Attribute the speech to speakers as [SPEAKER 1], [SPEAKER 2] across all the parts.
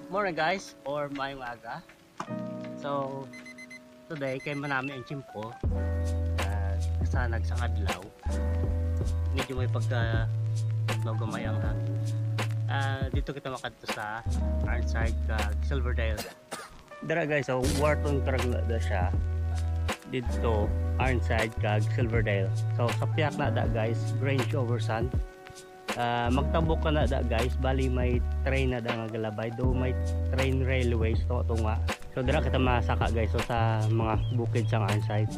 [SPEAKER 1] Morning guys, or mayong aga. So today kay manami ang chimpo sa nagsang adlaw. Medyo may pagka nagumayang hangin. Dito kita makadto sa Arnside kag Silverdale. Dara guys, so Wharton karagla da siya. Dito Arnside kag Silverdale. So sa piyak na da guys, Grange over Sun. Magtabok ka na da guys, bali may train na da nga galabay, do may train railways to nga. So dira kita masaka guys, so sa mga bukid sang Arnside.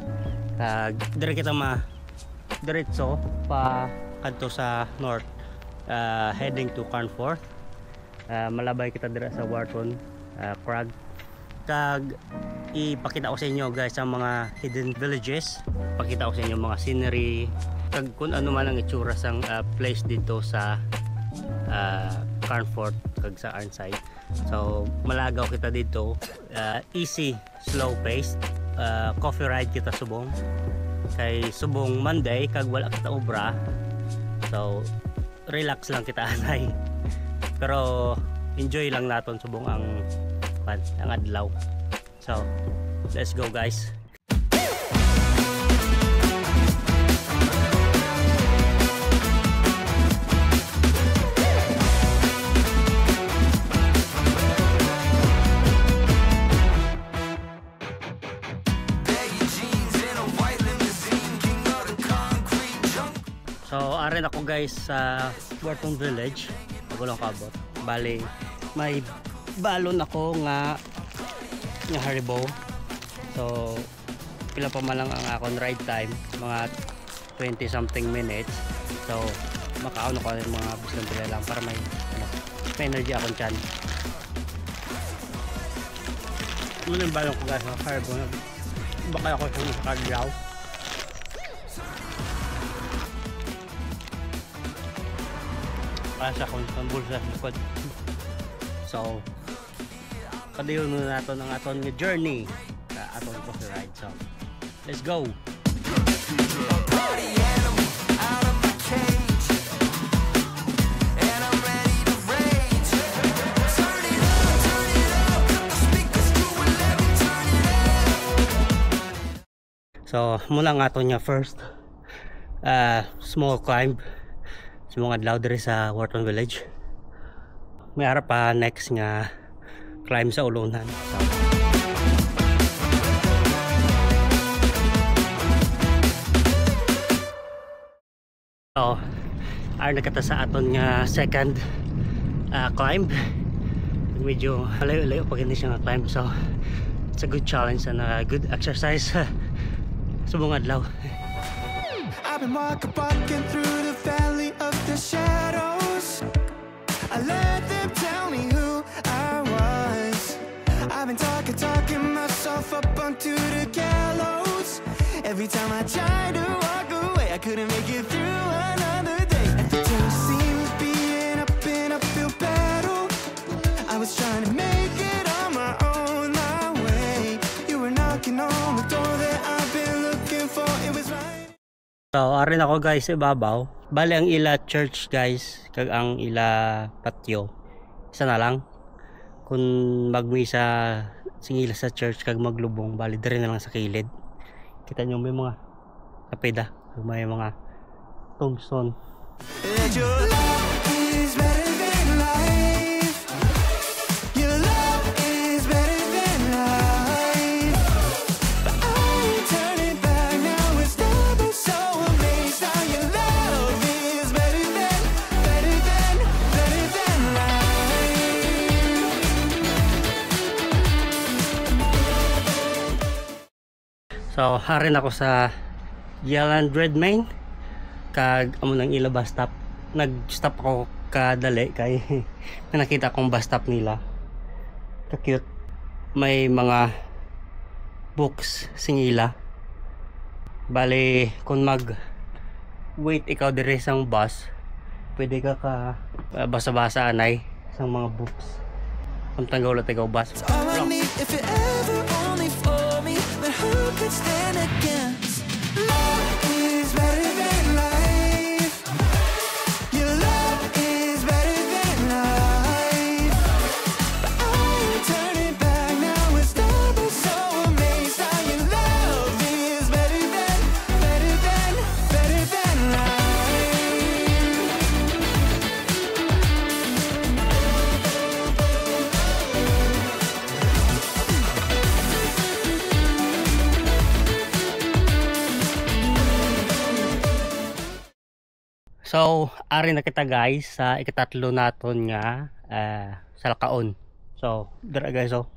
[SPEAKER 1] Dira kita diretso pa kadto sa north, heading to Carnforth. Malabay kita dira sa Wharton Crag. Kag ipakita ko sa inyo guys ang mga hidden villages, pakita ko sa inyo mga scenery, kag kung ano man ang itsura sang place dito sa Carnforth kag sa Arnside. So malagaw kita dito, easy slow pace, coffee ride kita subong kay subong Monday kag wala kita obra, so relax lang kita anay, pero enjoy lang naton subong ang adlaw. So let's go guys. So arin ako guys sa Wharton Village, pagulong kabot. Bali may balon ako nga haribo. So pila pa man lang ang akong ride time, mga 20 something minutes. So makaon ako ng mga bislang pila lang para may energy akong tiyan. Muna yung balon ko guys sa haribo, baka ako sa kaglaw. Para sa kung bulsa sa likod. So padayon na nato ang aton nga journey sa aton coffee ride. So let's go. So muna nga aton nga first small climb sa mga adlaw diri sa Wharton Village. May ara pa next nga climb sa ulunan. So ara na kata sa aton nga second climb. Medyo layo-layo pag hindi siya nga climb, so it's a good challenge and a good exercise sa mga adlaw.
[SPEAKER 2] I've been walking through the valley of the shadows. I let them tell me who I was. I've been talking myself up onto the gallows. Every time I tried to walk away, I couldn't make it through another day. Every time it seemed to be an uphill battle, I was trying to make it on my own, my way. You were knocking on the door that I've been looking for. It was right.
[SPEAKER 1] So arin ako guys sa ibabaw. Bali ang ila church guys kag ang ila patio isa na lang. Kung magmisa singila sa church kag maglubong, bali dire na lang sa kilid. Kita nyo may mga kapida, may mga tombstone. So harin ako sa Yelland Redmayne kag amo nang ila bus stop. Nag-stop ako kadali kay nakita kong bus stop nila. Ka-cute. May mga books singila. Bali kung wait ikaw dire sang bus, pwede ka basa-basa anay sang mga books. Samtang gawla tagaw bus. Who could stand against love is better than life. Your love is better than life. But I So, ari na kita guys sa ikatatlo naton nga sa lakaon. So, dira guys, so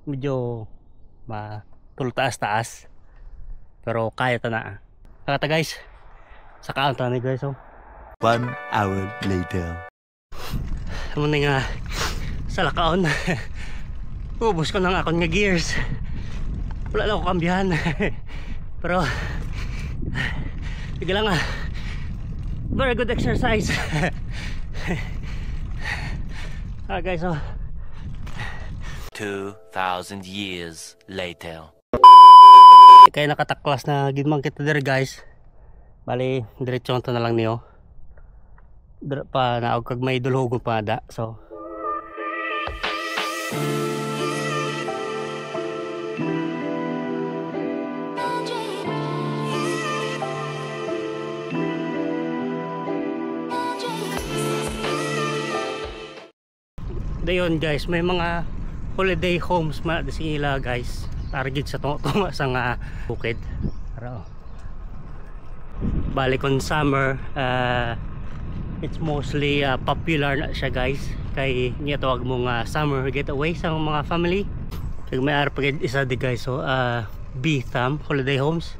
[SPEAKER 1] medyo matultaas-taas. Pero kaya ta na. Saka ta guys. Sa kaon ta ni guys, so
[SPEAKER 3] 1 hour later.
[SPEAKER 1] muna nga sa lakaon. Ubus ko ng akong nga gears. Wala lang ako kambihan. Pero sige lang very good exercise. Guys, so
[SPEAKER 3] 2,000 years later.
[SPEAKER 1] kaya nakataklas na gidman kita dire guys. Bali diretso to na lang niyo. Dira pa naog kag may dulhogon pa da. So dayon guys, may mga holiday homes man sa ila guys. Target sa tunga sa nga bukid. Pero bali kon summer, it's mostly popular na siya guys. Kay niya tawag mo nga summer getaway sa mga family. Kag may ara pagid isa di guys, so B-Thumb Holiday Homes.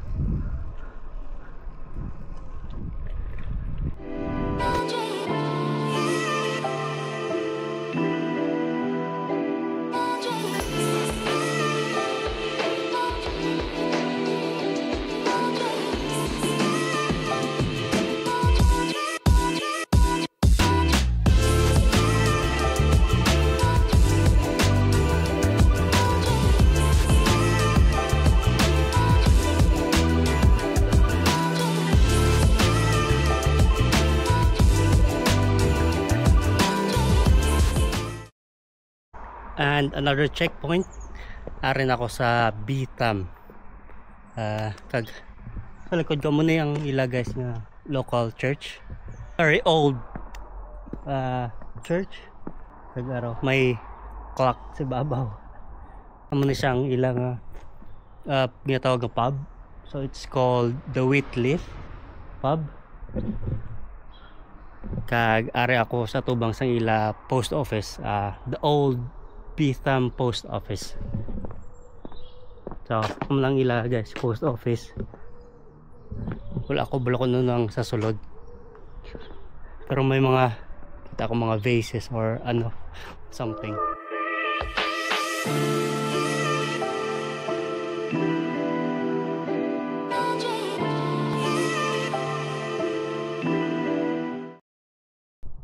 [SPEAKER 1] And another checkpoint, arin ako sa B-Thumb. Kag sa likod ko muna yung ila guys na local church, very old church. Kag araw may clock sa babaw. Muna siyang ilang ginatawag ng pub. So it's called the Whitleaf Pub. Kag ari ako sa tubang sang ila post office, the old B-Thumb post office. So lang ila guys, post office. Wala ako bala ko nun sa sulod. Pero may mga kita ko mga vases or ano something.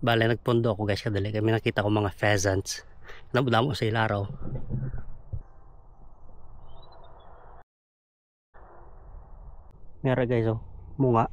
[SPEAKER 1] Bale nagpundo ako guys kadali. Kami nakita ko mga pheasants. Nabudamo sa ilaraw. Meron guys, oh, munga.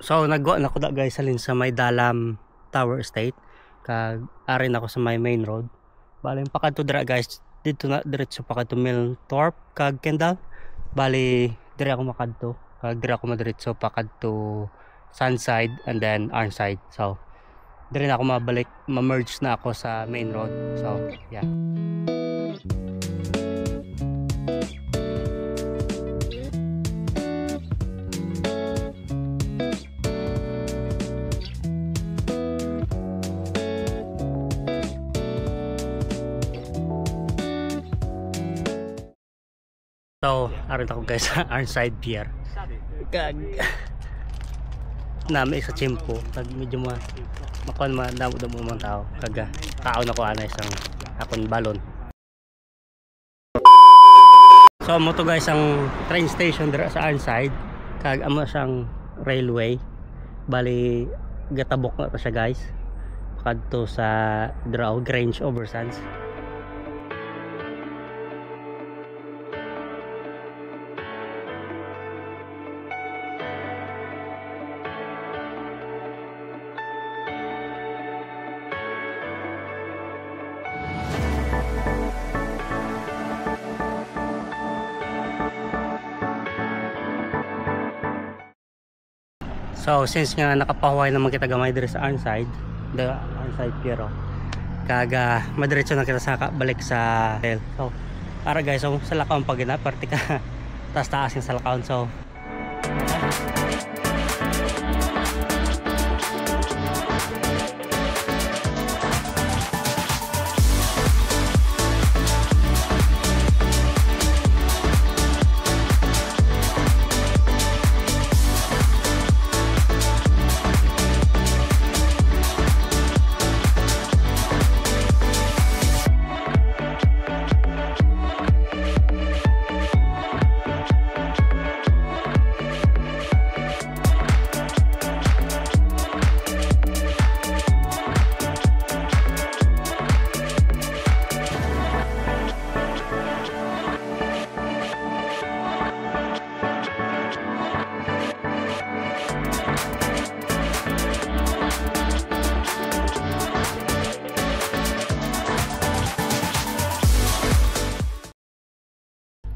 [SPEAKER 1] So naggo na ko da guys salin sa may Dalam Tower Estate. Kag arin ako sa may main road. Bali pakadto dira guys, dito na diretso pakadto Milthorpe kag Kendall. Bali dire ako makadto. Kag dire ako madiretso pakadto Sunside and then Arnside. So dire na ako mabalik, ma-merge na ako sa main road. So yeah. So, aron ako guys sa Arnside Pier. Kag nami sa Chimpo, kag medyo makon damo man tao. Kag kaon ako ana isang akon balon. So mo to guys ang train station dira sa Arnside. Kag amo siyang railway. Bali gatabok na to siya guys. Kadto sa Draw Grange Oversands. So since nga nakapahuway naman kita gamay dire sa Arnside, the Arnside Piero, kaga madiretso na kita sa balik sa hotel. So para guys, so sa lakaw pag ina parte ka taas yung sa lakaw.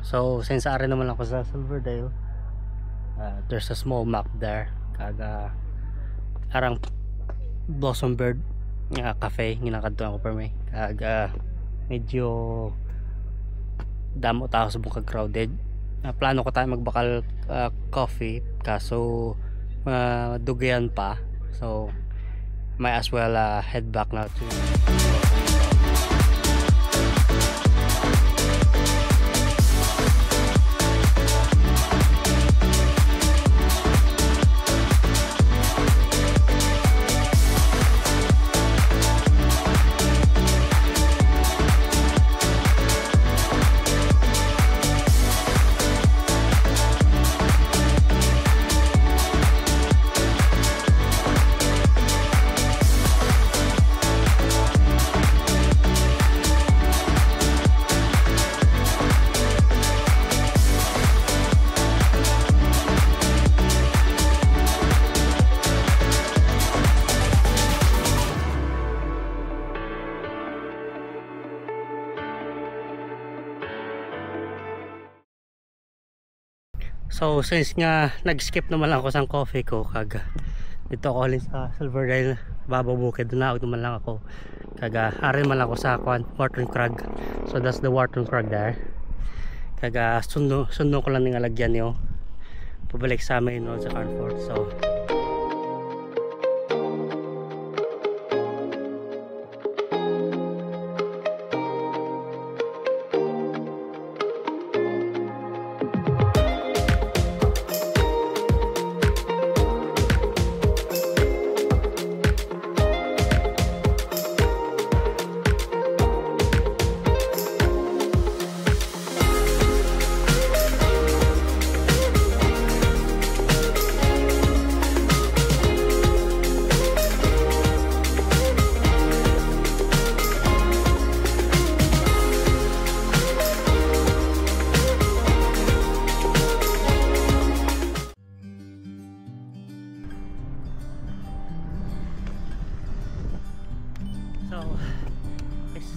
[SPEAKER 1] So since ari naman ako sa Silverdale, there's a small map there, kaga arang Blossom Bird cafe ginakadto ako per may, kaga medyo damo tao sa bukag crowded. Plano ko tayo magbakal coffee, kaso dugayan pa, so might as well head back now to So since nga nag-skip naman lang ako sa coffee ko, kaga dito ako alin sa Silverdale bababukid na naman lang ako, kaga arin man lang ako sa Wharton Crag. So that's the Wharton Crag there, kaga sundo ko lang ng alagyan niyo pabalik sa amin no, sa Carnforth. So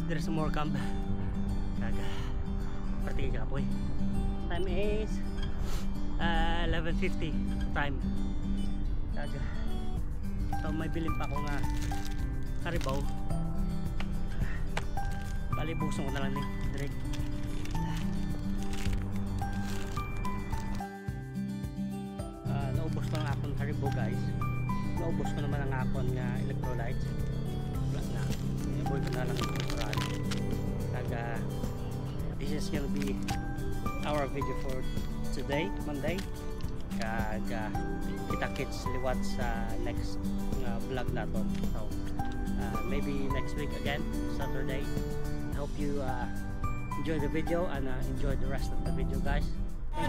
[SPEAKER 1] there's more camp, kaga parting kapoy. Time is 11:50 time, kaga so may bilin pa ako nga karibaw, balibuson ko na lang direct. Naubos ko ng akong karibaw guys, naubos ko naman ang akong nga electrolytes, wala na, iboy ko na lang ito. This is gonna be our video for today, Monday. Kaga kita kits liwat sa next vlog natin. So maybe next week again, Saturday. I hope you enjoy the video and enjoy the rest of the video, guys.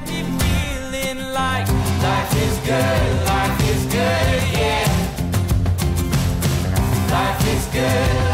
[SPEAKER 2] Feeling like life is good, yeah. Life is good.